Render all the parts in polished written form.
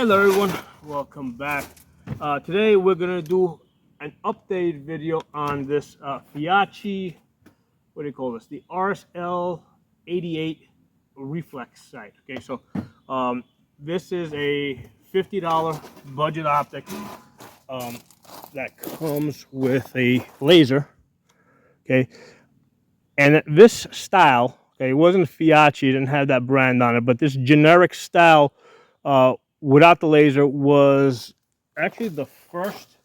Hello everyone, welcome back. Today we're gonna do an updated video on this Feyachi, what do you call this? The RSL-88 Reflex Sight. Okay, so this is a $50 budget optic that comes with a laser. Okay, and this style, okay, it wasn't Feyachi, it didn't have that brand on it, but this generic style without the laser was actually the first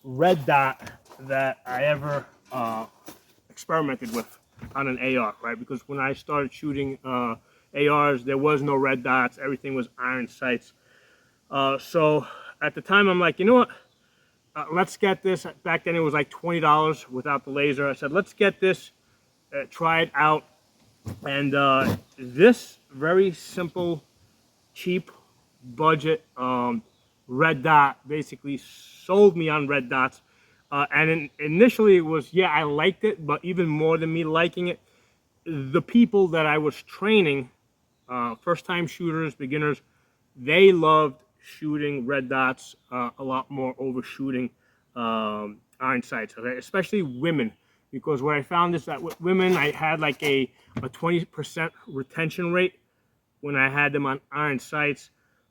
red dot that I ever experimented with on an AR, right? Because when I started shooting ARs, there was no red dots, everything was iron sights. So at the time, I'm like, you know what? Let's get this. Back then, it was like $20 without the laser. I said, let's get this, try it out. And this very simple, cheap, budget red dot basically sold me on red dots. Initially it was, yeah, I liked it, but even more than me liking it, the people that I was training, first-time shooters, beginners, they loved shooting red dots a lot more over shooting iron sights, okay? Especially women, because what I found is that with women, I had like a 20% retention rate when I had them on iron sights.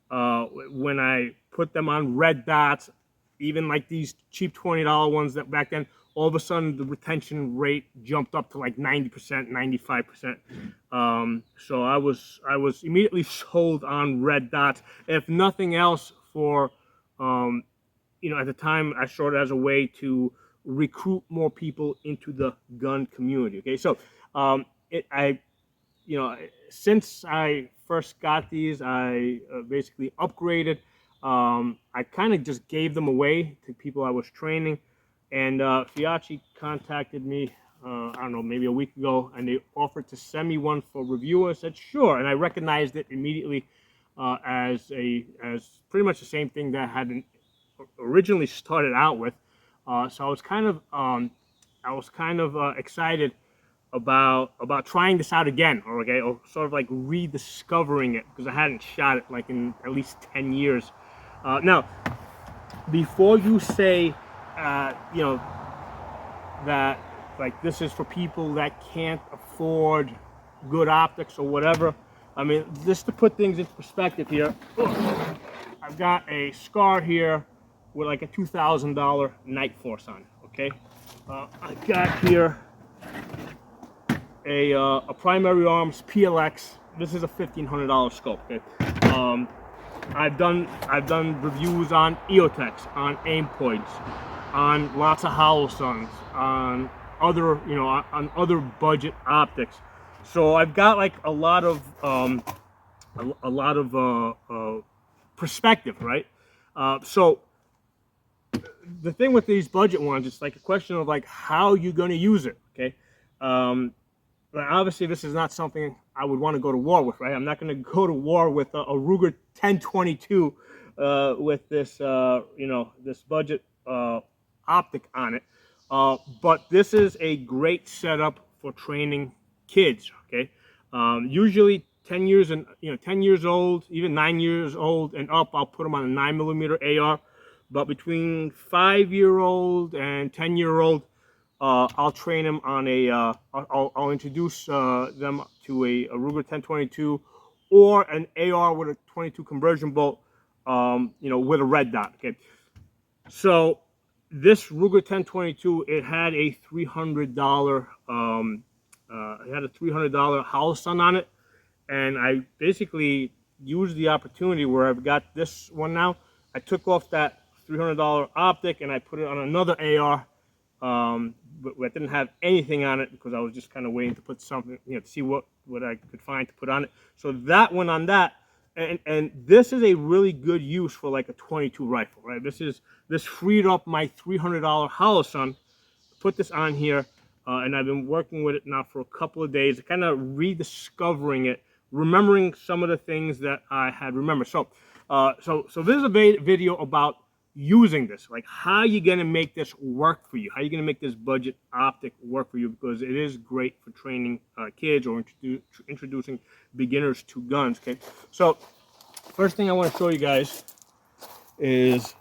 When I put them on red dots, even like these cheap $20 ones that back then, all of a sudden the retention rate jumped up to like 90%, 95%. So I was immediately sold on red dots, if nothing else for, you know, at the time I saw it as a way to recruit more people into the gun community. Okay, so you know, since I first got these, I basically upgraded. I kind of just gave them away to people I was training, and Feyachi contacted me, I don't know, maybe a week ago, and they offered to send me one for review. I said sure, and I recognized it immediately as pretty much the same thing that I had originally started out with. So I was kind of excited about trying this out again, or sort of like rediscovering it, because I hadn't shot it like in at least 10 years. Now, before you say, you know, that like this is for people that can't afford good optics or whatever, I mean, just to put things into perspective here, I've got a scar here with like a $2,000 Night Force on it, okay? I've got here a Primary Arms PLX. This is a $1,500 scope. Okay, I've done reviews on EOTechs, on aim points, on lots of Howlsons, on other, you know, on other budget optics. So I've got like a lot of perspective, right? So the thing with these budget ones, it's like a question of like how you're going to use it. Okay. But obviously, this is not something I would want to go to war with, right? I'm not going to go to war with a Ruger 1022 with this, you know, this budget optic on it. But this is a great setup for training kids. Okay, usually 10 years and 10 years old, even 9 years old and up, I'll put them on a 9mm AR. But between 5-year-old and 10-year-old, I'll train them on a, I'll introduce them to a Ruger 1022 or an AR with a 22 conversion bolt, you know, with a red dot. Okay, so this Ruger 1022, it had a $300, Howlson on it, and I basically used the opportunity where I've got this one now. I took off that $300 optic and I put it on another AR. But I didn't have anything on it because I was just kind of waiting to put something, you know, to see what I could find to put on it. So that went on that, and this is a really good use for like a 22 rifle, right? This freed up my $300 Howlson, put this on here, and I've been working with it now for a couple of days, kind of rediscovering it, remembering some of the things that I had remembered. So, so this is a video about using this, like how you gonna make this work for you, how you gonna make this budget optic work for you, because it is great for training kids or introducing beginners to guns. Okay, so first thing I want to show you guys is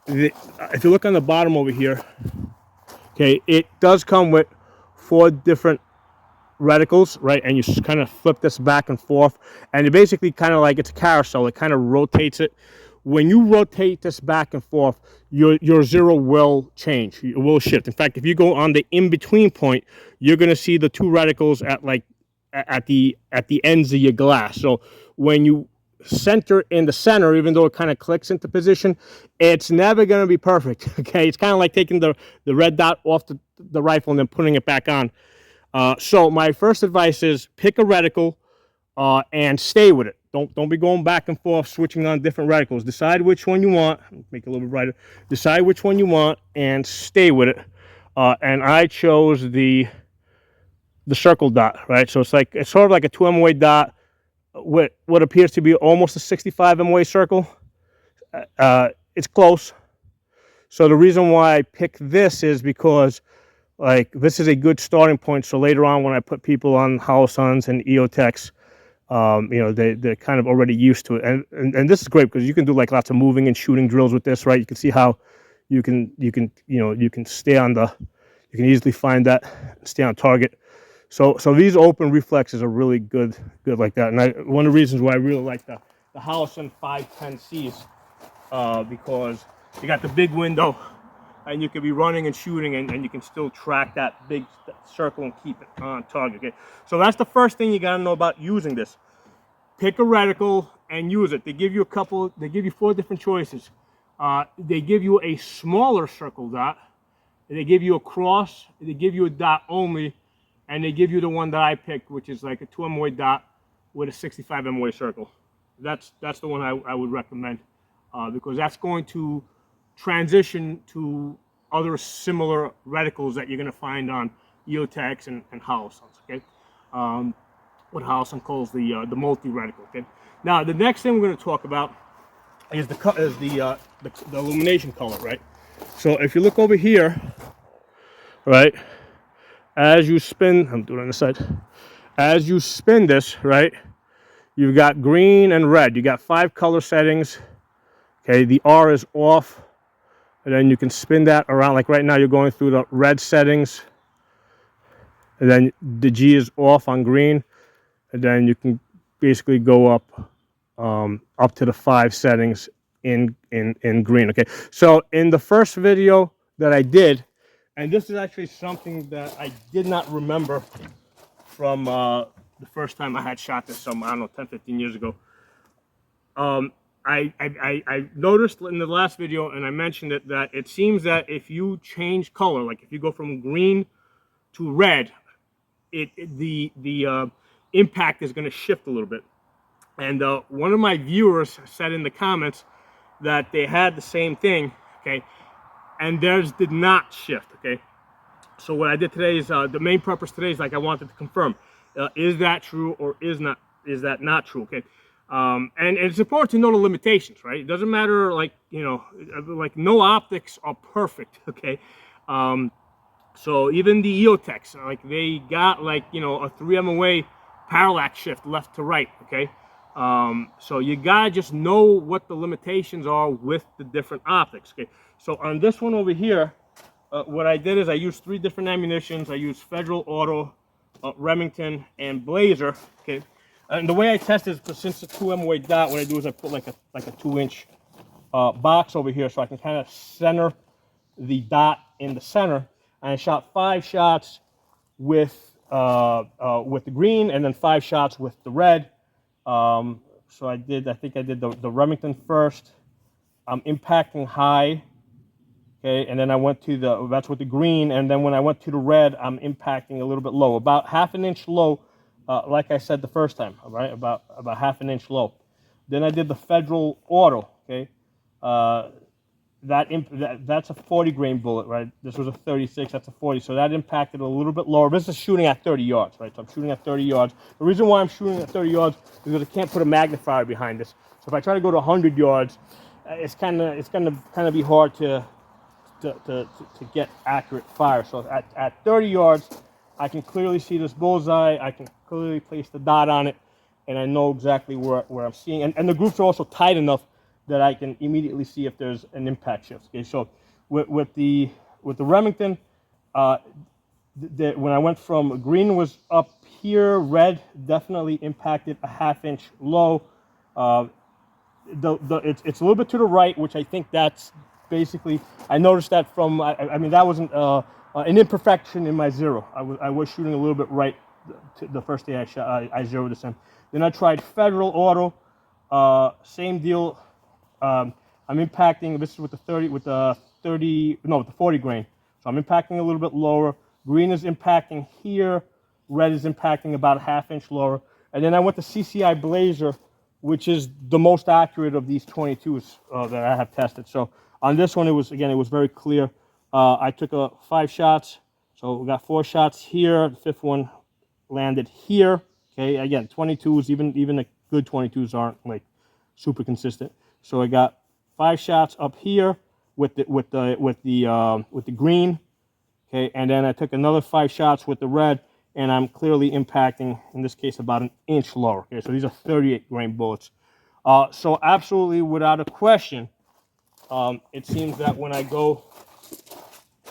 if you look on the bottom over here, okay, it does come with 4 different reticles, right? And you just kind of flip this back and forth, and you basically kind of like, it's a carousel. It kind of rotates it. When you rotate this back and forth, your zero will change. It will shift. In fact, if you go on the in-between point, you're going to see the 2 reticles at like at the ends of your glass. So when you center in the center, even though it kind of clicks into position, it's never going to be perfect. Okay, it's kind of like taking the red dot off the rifle and then putting it back on. So my first advice is pick a reticle and stay with it. Don't be going back and forth switching on different reticles. Decide which one you want. Make it a little bit brighter. Decide which one you want and stay with it. And I chose the circle dot, right? So it's sort of like a 2 MOA dot with what appears to be almost a 65 MOA circle. It's close. So the reason why I picked this is because like this is a good starting point. So later on when I put people on Holosuns and EOTechs, you know, they're kind of already used to it. And this is great because you can do like lots of moving and shooting drills with this, right? You can see how you can stay on you can easily find that, stay on target. So these open reflexes are really good like that. And one of the reasons why I really like the Holosun 510Cs, because you got the big window and you can be running and shooting and you can still track that big circle and keep it on target. Okay, so that's the first thing you got to know about using this. Pick a reticle and use it. They give you 4 different choices. They give you a smaller circle dot, they give you a cross, they give you a dot only, and they give you the one that I picked, which is like a 2 MOA dot with a 65 MOA circle. That's the one I would recommend, because that's going to transition to other similar reticles that you're going to find on EOTechs and Holosuns. Okay, what Holosun calls the multi reticle. Okay, now the next thing we're going to talk about is the illumination color, right? So if you look over here, right, as you spin, I'm doing it on the side. As you spin this, right, you've got green and red. You got 5 color settings. Okay, the R is off. And then you can spin that around, like right now you're going through the red settings. And then the G is off on green. And then you can basically go up to the 5 settings in green. Okay, so in the first video that I did, and this is actually something that I did not remember from the first time I had shot this some, I don't know, 10, 15 years ago. I noticed in the last video, and I mentioned it, that it seems that if you change color, like if you go from green to red, the impact is going to shift a little bit. And one of my viewers said in the comments that they had the same thing, okay, and theirs did not shift. Okay, so what I did today is the main purpose today is like I wanted to confirm, is that true or is that not true? Okay. And it's important to know the limitations, right? It doesn't matter, like, you know, like no optics are perfect, okay? So even the EOTechs, like they got like, you know, a 3 MOA parallax shift left to right, okay? So you gotta just know what the limitations are with the different optics, okay? So on this one over here, what I did is I used 3 different ammunitions. I used Federal Auto, Remington, and Blazer, okay? And the way I test is, since it's 2 MOA dot, what I do is I put like a 2-inch box over here so I can kind of center the dot in the center. And I shot 5 shots with the green and then 5 shots with the red. So I think I did the Remington first. I'm impacting high, okay, and then I went to that's with the green, and then when I went to the red, I'm impacting a little bit low, about 1/2 inch low. Like I said the first time, right? About 1/2 inch low. Then I did the Federal Auto, okay? That's a 40 grain bullet, right? This was a 36, that's a 40. So that impacted a little bit lower. This is shooting at 30 yards, right? So I'm shooting at 30 yards. The reason why I'm shooting at 30 yards is because I can't put a magnifier behind this. So if I try to go to 100 yards, it's gonna be hard to get accurate fire. So at 30 yards, I can clearly see this bullseye. I can clearly place the dot on it, and I know exactly where I'm seeing, and the groups are also tight enough that I can immediately see if there's an impact shift. Okay, so with the Remington, when I went from green was up here, red definitely impacted a ½ inch low. It's a little bit to the right, which I think that's basically, I noticed that from, I mean, that wasn't an imperfection in my zero. I was shooting a little bit right the first day I shot, I zeroed this in. Then I tried Federal Auto, same deal. I'm impacting, this is with the 40 grain. So I'm impacting a little bit lower. Green is impacting here. Red is impacting about a ½ inch lower. And then I went to CCI Blazer, which is the most accurate of these 22s that I have tested. So on this one, it was very clear. I took 5 shots. So we got 4 shots here. The 5th one landed here. Okay, again, 22s, even the good 22s aren't like super consistent. So I got 5 shots up here with the green. Okay, and then I took another 5 shots with the red, and I'm clearly impacting, in this case, about an inch lower. Okay, so these are 38 grain bullets. So absolutely, without a question, it seems that when I go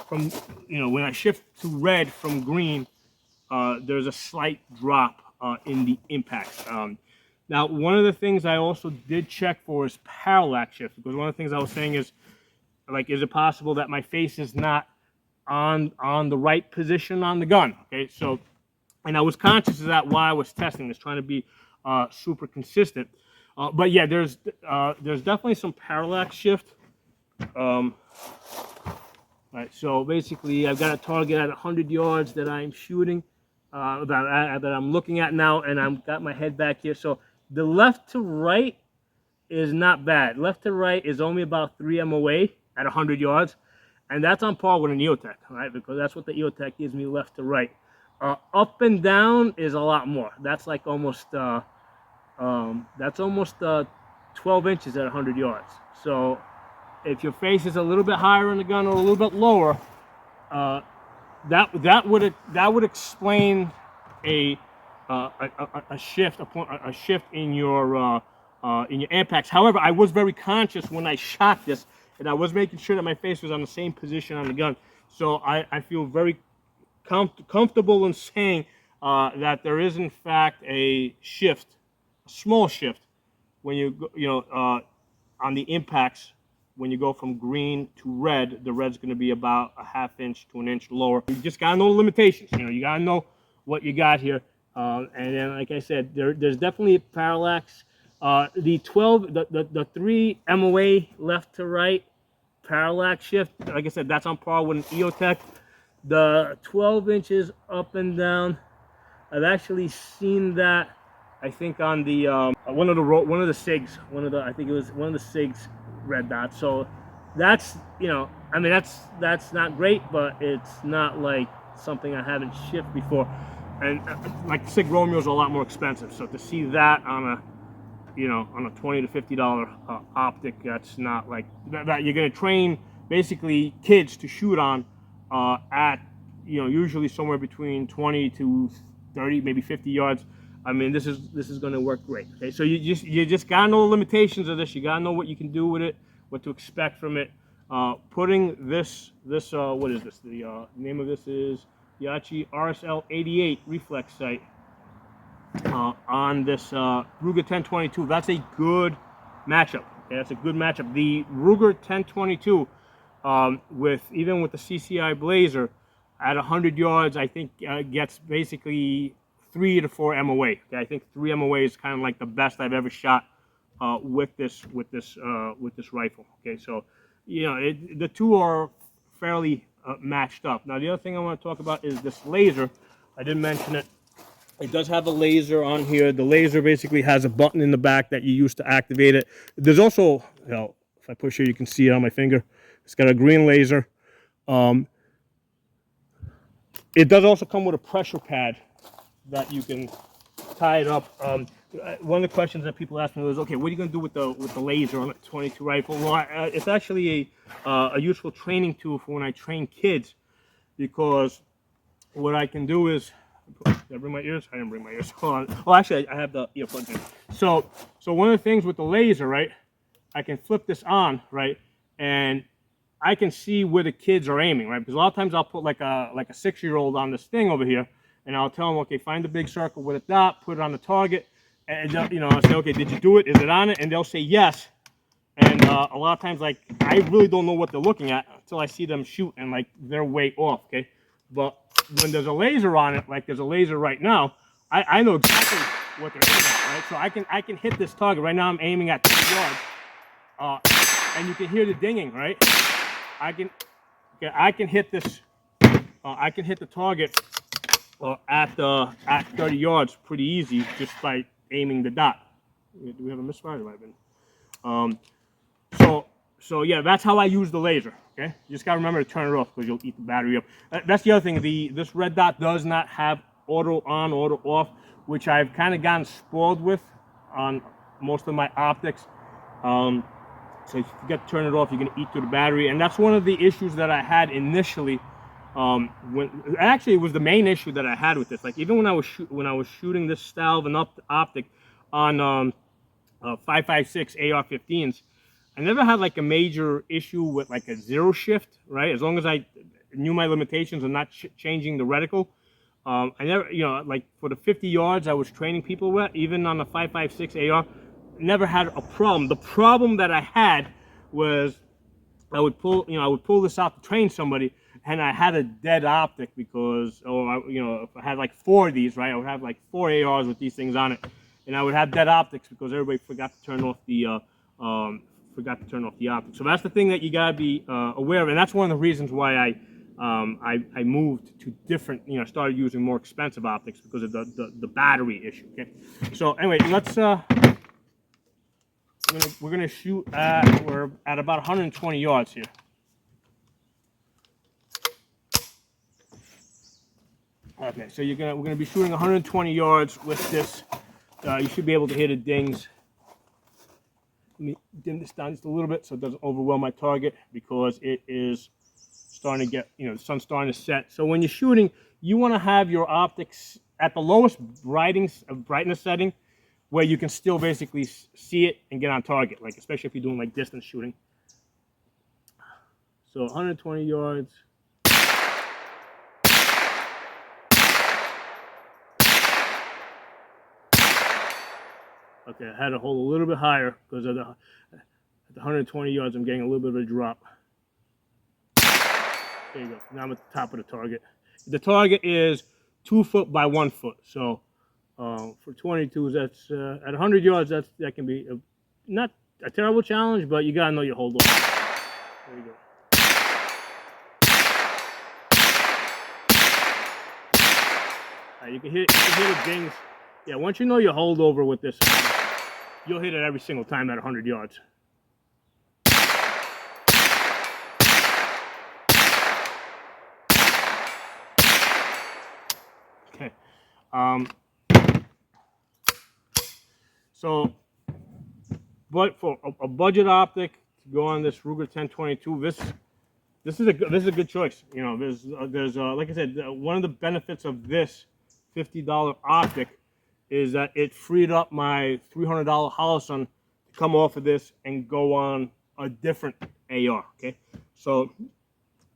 from, when I shift to red from green, there's a slight drop in the impacts. Now, one of the things I also did check for is parallax shift, because one of the things I was saying is, like, is it possible that my face is not on the right position on the gun? Okay, so, and I was conscious of that while I was testing this, trying to be super consistent. But yeah, there's definitely some parallax shift. All right, so basically, I've got a target at 100 yards that I'm shooting, that I'm looking at now, and I've got my head back here. So the left to right is not bad. Left to right is only about 3 MOA at 100 yards, and that's on par with an EOTech, right? Because that's what the EOTech gives me, left to right. Up and down is a lot more. That's like almost 12 inches at 100 yards. So if your face is a little bit higher in the gun or a little bit lower, that would explain a shift in your impacts. However, I was very conscious when I shot this, and I was making sure that my face was on the same position on the gun. So I feel very comfortable in saying that there is in fact a shift, a small shift, when you on the impacts. When you go from green to red, the red's going to be about a ½ inch to an inch lower. You just got to know the limitations. You got to know what you got here. And then, like I said, there's definitely a parallax. The 3 MOA left to right parallax shift, like I said, that's on par with an EOTech. The 12 inches up and down, I've actually seen that, I think, on the one of the SIGs, I think it was one of the SIGs red dots. So that's, I mean, that's not great, but it's not like something I haven't shipped before. And like SIG Romeo's a lot more expensive, so to see that on a on a $20 to $50 optic, that's not like that you're going to train basically kids to shoot on at usually somewhere between 20 to 30, maybe 50 yards. I mean, this is going to work great. Okay, so you just gotta know the limitations of this. You gotta know what you can do with it, what to expect from it. Putting this what is this? The name of this is Feyachi RSL-88 Reflex Sight on this Ruger 1022. That's a good matchup. Okay, that's a good matchup. The Ruger 1022 even with the CCI Blazer at 100 yards, I think gets basically 3 to 4 MOA. Okay, I think 3 MOA is kind of like the best I've ever shot with this rifle. Okay, so the two are fairly matched up. Now the other thing I want to talk about is this laser. I didn't mention it. It does have a laser on here. The laser basically has a button in the back that you use to activate it. There's also, if I push here, you can see it on my finger. It's got a green laser. It does also come with a pressure pad that you can tie it up. One of the questions that people ask me was, okay, what are you going to do with the laser on a 22 rifle? Well, it's actually a useful training tool for when I train kids, because what I can do is Did I bring my ears? I didn't bring my ears. Hold on. Well, actually, I have the earplugs in. So one of the things with the laser, right? I can flip this on, right, and I can see where the kids are aiming, right? Because a lot of times I'll put like a 6-year-old on this thing over here, and I'll tell them, okay, find the big circle with a dot, put it on the target, and I'll say, okay, did you do it? Is it on it? And they'll say yes. And a lot of times, like, I really don't know what they're looking at until I see them shoot, and like they're way off, okay? But when there's a laser on it, like there's a laser right now, I know exactly what they're aiming at, right? So I can hit this target. Right now I'm aiming at 2 yards, and you can hear the dinging, right? I can hit this. I can hit the target at 30 yards pretty easy just by aiming the dot. Do we have a misfire? Might have been. So yeah, that's how I use the laser. Okay, you just gotta remember to turn it off because you'll eat the battery up. That's the other thing. This red dot does not have auto on, auto off, which I've kind of gotten spoiled with on most of my optics. So if you forget to turn it off, you're gonna eat through the battery, and that's one of the issues that I had initially. Actually, it was the main issue that I had with this. Like even when I was shooting this style of an optic on 5.56 AR-15s, I never had like a major issue with like a zero shift, right? As long as I knew my limitations and not changing the reticle. I never, like for the 50 yards I was training people with, even on the 5.56 AR, never had a problem. The problem that I had was I would pull this out to train somebody, and I had a dead optic because, if I had like 4 of these, right, I would have like 4 ARs with these things on it, and I would have dead optics because everybody forgot to turn off the optic. So that's the thing that you gotta be aware of, and that's one of the reasons why I moved to different, started using more expensive optics because of the battery issue. Okay, so anyway, let's we're gonna shoot we're at about 120 yards here. Okay, so we're gonna be shooting 120 yards with this. You should be able to hear the dings. Let me dim this down just a little bit so it doesn't overwhelm my target because it is starting to get, the sun's starting to set. So when you're shooting, you want to have your optics at the lowest brightness setting where you can still basically see it and get on target, like especially if you're doing like distance shooting. So 120 yards. Okay, I had to hold a little bit higher because at the 120 yards I'm getting a little bit of a drop. There you go. Now I'm at the top of the target. The target is 2 foot by 1 foot. So for 22s, that's at 100 yards. That can be not a terrible challenge, but you gotta know your hold over. There you go. Right, you can hear the dings. Yeah, once you know your holdover with this, you'll hit it every single time at 100 yards. Okay. So, but for a budget optic to go on this Ruger 1022, this is a good choice. There's like I said, one of the benefits of this $50 optic is that it freed up my $300 Holosun to come off of this and go on a different AR. Okay, so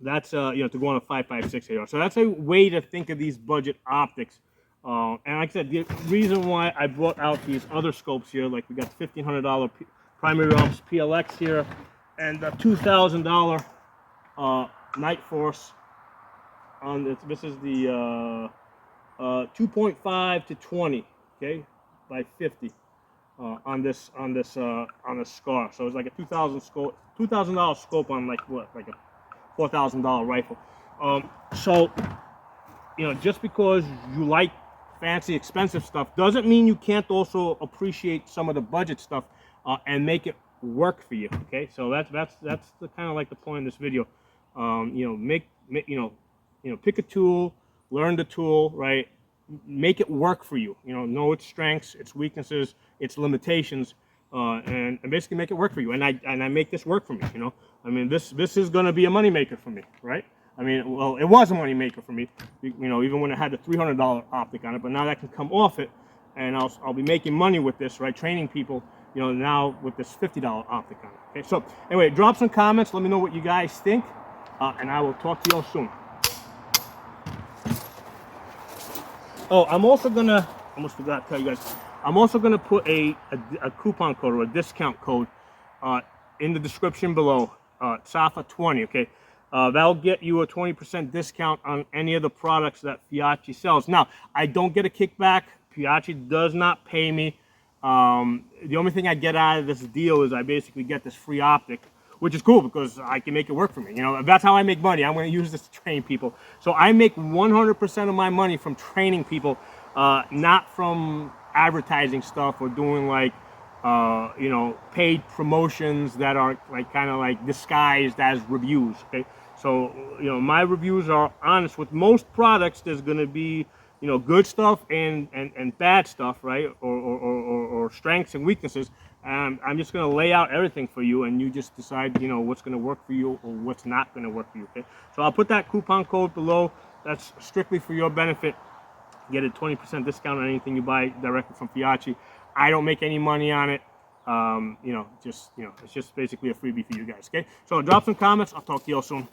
that's to go on a 5.56 AR. So that's a way to think of these budget optics. And like I said, the reason why I brought out these other scopes here, like we got the $1,500 primary ops PLX here, and the $2,000 Night Force on this. This is the 2.5 to 20, okay, by 50 on this Scar. So it's like a $2,000 scope on like what, like a $4,000 rifle. So just because you like fancy, expensive stuff doesn't mean you can't also appreciate some of the budget stuff and make it work for you. Okay, so that's the kind of like the point of this video. Pick a tool, learn the tool, right? Make it work for you. Know its strengths, its weaknesses, its limitations, and basically make it work for you. And I make this work for me. I mean, this is going to be a moneymaker for me, right? I mean, well, it was a money maker for me, you know, even when it had the $300 optic on it. But now that can come off it, and I'll be making money with this, right? Training people, you know, now with this $50 optic on it. Okay, so anyway, drop some comments. Let me know what you guys think, and I will talk to you all soon. Oh, I'm also gonna, almost forgot to tell you guys, I'm also gonna put a coupon code or a discount code in the description below, SAFA20, okay? That'll get you a 20% discount on any of the products that Feyachi sells. Now, I don't get a kickback. Feyachi does not pay me. The only thing I get out of this deal is I basically get this free optic, which is cool because I can make it work for me. You know, that's how I make money. I'm going to use this to train people. So I make 100% of my money from training people, not from advertising stuff or doing like, you know, paid promotions that are like kind of like disguised as reviews. Okay, so you know, my reviews are honest. With most products, there's going to be, you know, good stuff and bad stuff, right? Or strengths and weaknesses. I'm just going to lay out everything for you, and you just decide, you know, what's going to work for you or what's not going to work for you. Okay, so I'll put that coupon code below. That's strictly for your benefit. Get a 20% discount on anything you buy directly from Feyachi. I don't make any money on it. You know, it's just basically a freebie for you guys. Okay, so drop some comments. I'll talk to you all soon.